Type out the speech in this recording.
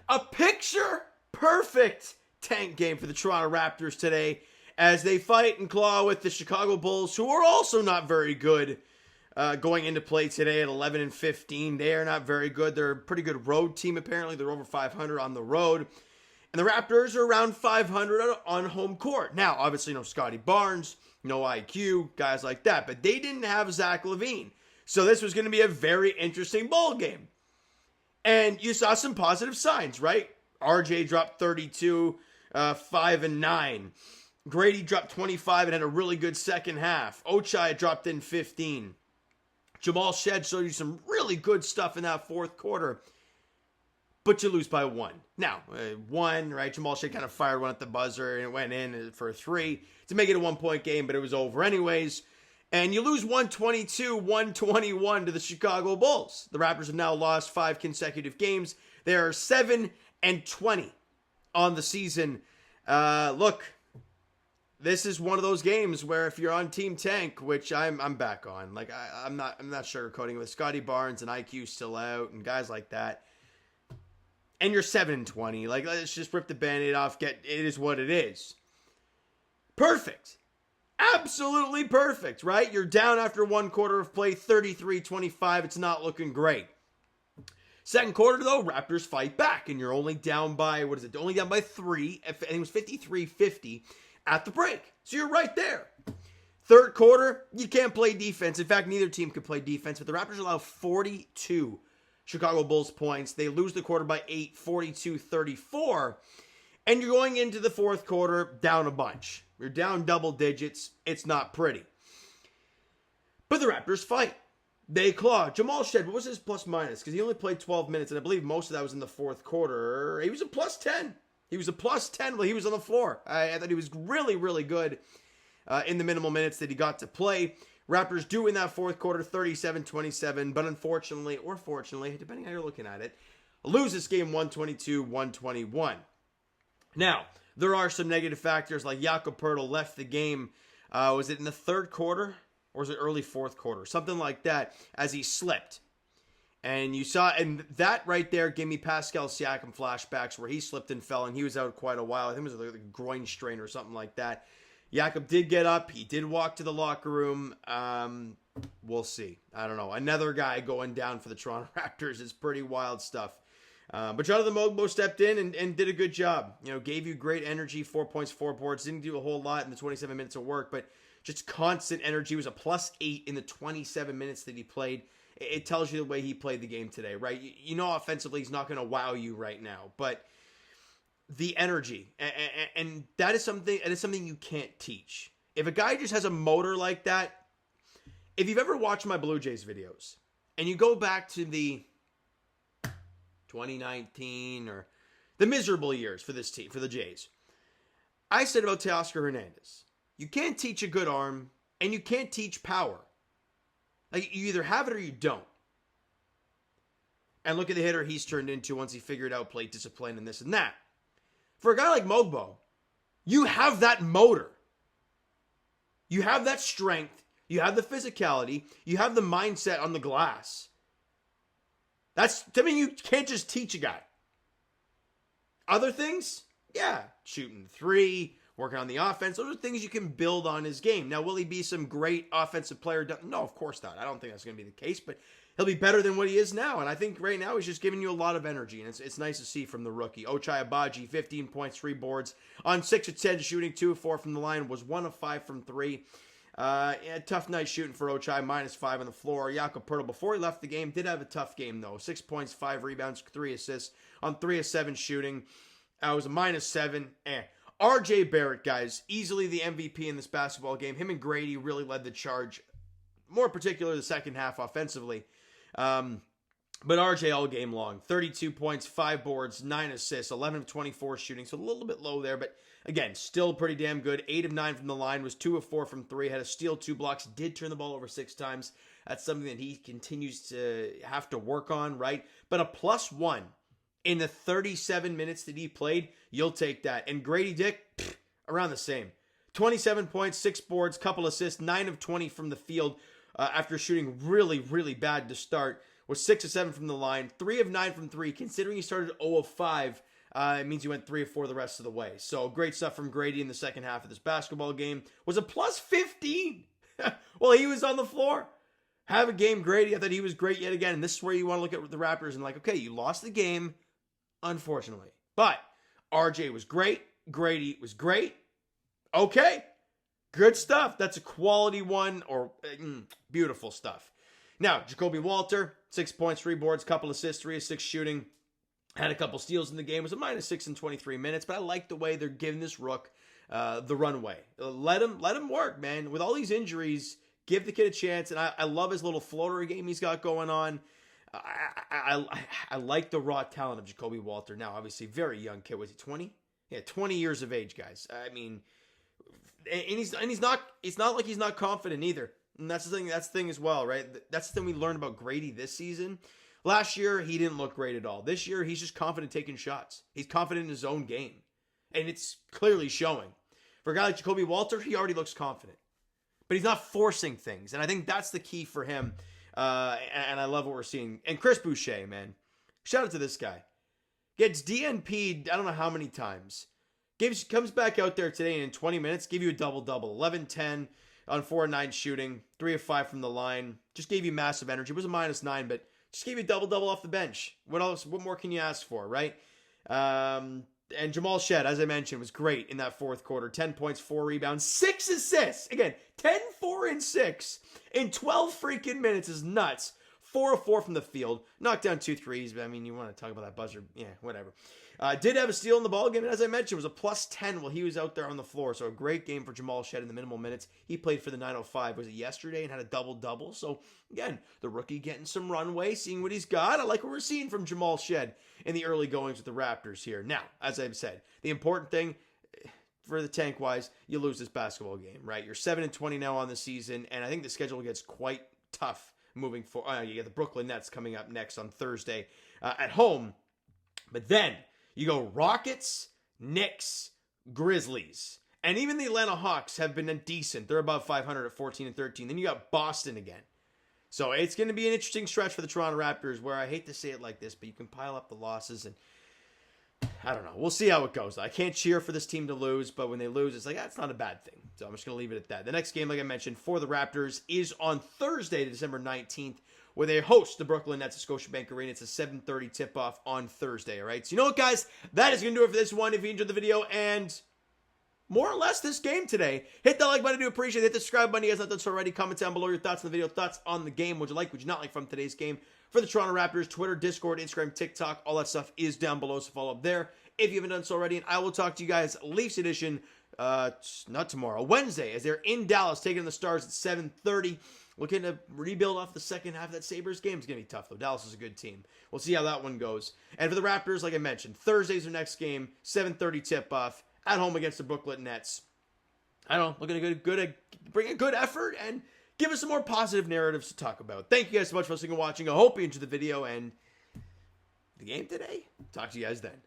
A picture-perfect tank game for the Toronto Raptors today as they fight and claw with the Chicago Bulls, who are also not very good going into play today at 11-15. They are not very good. They're a pretty good road team, apparently. They're over 500 on the road. And the Raptors are around 500 on home court. Now, obviously, no Scotty Barnes, no IQ, guys like that. But they didn't have Zach LaVine. So this was going to be a very interesting ball game. And you saw some positive signs, right? RJ dropped 32, 5 and 9. Grady dropped 25 and had a really good second half. Ochai dropped in 15. Jamal Shed showed you some really good stuff in that fourth quarter. But you lose by one. Now, one, right? Jamal Shed kind of fired one at the buzzer and it went in for a 3 to make it a 1-point game, but it was over anyways. And you lose 122-121 to the Chicago Bulls. The Raptors have now lost 5 consecutive games. They are 7-20 on the season. Look, this is one of those games where if you're on Team Tank, which I'm back on, like I'm not sugarcoating it, with Scotty Barnes and IQ still out and guys like that, and you're 7-20, like let's just rip the Band-Aid off. It is what it is. Perfect. Absolutely perfect, right? You're down after one quarter of play, 33-25. It's not looking great. Second quarter, though, Raptors fight back, and you're only down by, only down by 3. I think it was 53-50 at the break. So you're right there. Third quarter, you can't play defense. In fact, neither team could play defense, but the Raptors allow 42 Chicago Bulls points. They lose the quarter by 8, 42-34. And you're going into the fourth quarter down a bunch. You're down double digits. It's not pretty. But the Raptors fight. They claw. Jamal Shed, what was his plus minus? Because he only played 12 minutes, and I believe most of that was in the fourth quarter. He was a plus 10. He was a plus 10 while he was on the floor. I thought he was really, really good in the minimal minutes that he got to play. Raptors do in that fourth quarter 37-27, but unfortunately, or fortunately, depending how you're looking at it, lose this game 122-121. Now, there are some negative factors, like Jakob Poeltl left the game, was it in the third quarter, or was it early fourth quarter? Something like that, as he slipped. And you saw, and that right there gave me Pascal Siakam flashbacks, where he slipped and fell, and he was out quite a while. I think it was a groin strain or something like that. Jakob did get up. He did walk to the locker room. We'll see. I don't know. Another guy going down for the Toronto Raptors is pretty wild stuff. But Jonathan Mogbo stepped in and did a good job. You know, gave you great energy, 4 points, 4 boards. Didn't do a whole lot in the 27 minutes of work, but just constant energy. He was a plus 8 in the 27 minutes that he played. It tells you the way he played the game today, right? You know, offensively, he's not going to wow you right now, but the energy, and that is something, and it's something you can't teach. If a guy just has a motor like that, if you've ever watched my Blue Jays videos, and you go back to the 2019 or the miserable years for this team, for the Jays, I said about Teoscar Hernandez, you can't teach a good arm, and you can't teach power. Like, you either have it or you don't. And look at the hitter he's turned into once he figured out plate discipline and this and that. For a guy like Mogbo, you have that motor. You have that strength. You have the physicality. You have the mindset on the glass. To me, you can't just teach a guy. Other things, yeah, shooting 3, working on the offense. Those are things you can build on his game. Now, will he be some great offensive player? No, of course not. I don't think that's going to be the case, but he'll be better than what he is now. And I think right now he's just giving you a lot of energy, and it's nice to see from the rookie. Ochai Agbaji, 15 points, 3 boards, on 6 of 10 shooting, 2 of 4 from the line, was 1 of 5 from 3. Tough night shooting for Ochai, -5 on the floor. Jakob Poeltl, before he left the game, did have a tough game, though. 6 points, 5 rebounds, 3 assists on 3 of 7 shooting. It was a -7. RJ Barrett, guys, easily the MVP in this basketball game. Him and Grady really led the charge, more particular the second half offensively. But RJ all game long, 32 points, 5 boards, 9 assists, 11 of 24 shooting. So a little bit low there, but again, still pretty damn good. 8 of 9 from the line, was 2 of 4 from 3, had a steal, 2 blocks, did turn the ball over 6 times. That's something that he continues to have to work on, right? But a +1 in the 37 minutes that he played, you'll take that. And Grady Dick, around the same. 27 points, 6 boards, couple assists, 9 of 20 from the field after shooting really, really bad to start. was 6 of 7 from the line, 3 of 9 from 3. Considering he started 0 of 5, it means he went 3 of 4 the rest of the way. So great stuff from Grady in the second half of this basketball game. Was a plus 15 while he was on the floor. Have a game, Grady. I thought he was great yet again. And this is where you want to look at the Raptors and like, okay, you lost the game, unfortunately. But RJ was great. Grady was great. Okay. Good stuff. That's a quality one, or beautiful stuff. Now, Jacoby Walter, 6 points, 3 boards, couple assists, 3 of 6 shooting. Had a couple steals in the game. It was a -6 in 23 minutes, but I like the way they're giving this rook the runway. Let him work, man. With all these injuries, give the kid a chance, and I love his little floater game he's got going on. I like the raw talent of Jacoby Walter. Now, obviously, very young kid. Was he 20? Yeah, 20 years of age, guys. I mean, and he's not. It's not like he's not confident either. And that's the thing. That's the thing as well, right? That's the thing we learned about Grady this season. Last year, he didn't look great at all. This year, he's just confident taking shots. He's confident in his own game, and it's clearly showing. For a guy like Jacoby Walter, he already looks confident. But he's not forcing things. And I think that's the key for him. And I love what we're seeing. And Chris Boucher, man. Shout out to this guy. Gets DNP'd I don't know how many times. Comes back out there today and in 20 minutes, gave you a double-double. 11-10 on 4 of 9 shooting. 3 of 5 from the line. Just gave you massive energy. It was a -9, but just gave you a double-double off the bench. What else? What more can you ask for, right? And Jamal Shed, as I mentioned, was great in that fourth quarter. 10 points, 4 rebounds, 6 assists. Again, 10, 4, and 6 in 12 freaking minutes is nuts. 4 of 4 from the field. Knocked down 2 threes, but I mean, you want to talk about that buzzer. Yeah, whatever. Did have a steal in the ball game, and as I mentioned, was a +10 while he was out there on the floor. So a great game for Jamal Shed in the minimal minutes. He played for the 905, was it yesterday, and had a double-double. So again, the rookie getting some runway, seeing what he's got. I like what we're seeing from Jamal Shed in the early goings with the Raptors here. Now, as I've said, the important thing for the tank-wise, you lose this basketball game, right? You're 7-20 now on the season, and I think the schedule gets quite tough moving forward. You get the Brooklyn Nets coming up next on Thursday at home. But then you go Rockets, Knicks, Grizzlies. And even the Atlanta Hawks have been decent. They're above 500 at 14-13. Then you got Boston again. So it's going to be an interesting stretch for the Toronto Raptors where I hate to say it like this, but you can pile up the losses and I don't know. We'll see how it goes. I can't cheer for this team to lose, but when they lose, it's like, that's not a bad thing. So I'm just going to leave it at that. The next game, like I mentioned, for the Raptors is on Thursday, December 19th, where they host the Brooklyn Nets at Scotiabank Arena. It's a 7:30 tip-off on Thursday, all right? So you know what, guys? That is going to do it for this one. If you enjoyed the video and more or less this game today, hit that like button. I do appreciate it. Hit the subscribe button. You guys not done so already. Comment down below your thoughts on the video, thoughts on the game. Would you like, would you not like from today's game? For the Toronto Raptors, Twitter, Discord, Instagram, TikTok, all that stuff is down below, so follow up there if you haven't done so already. And I will talk to you guys Leafs edition, not tomorrow, Wednesday, as they're in Dallas, taking on the Stars at 7:30. Looking to rebuild off the second half of that Sabres game. It's going to be tough, though. Dallas is a good team. We'll see how that one goes. And for the Raptors, like I mentioned, Thursday's their next game, 7:30 tip-off, at home against the Brooklyn Nets. I don't know, looking to bring a good effort and give us some more positive narratives to talk about. Thank you guys so much for listening and watching. I hope you enjoyed the video and the game today. Talk to you guys then.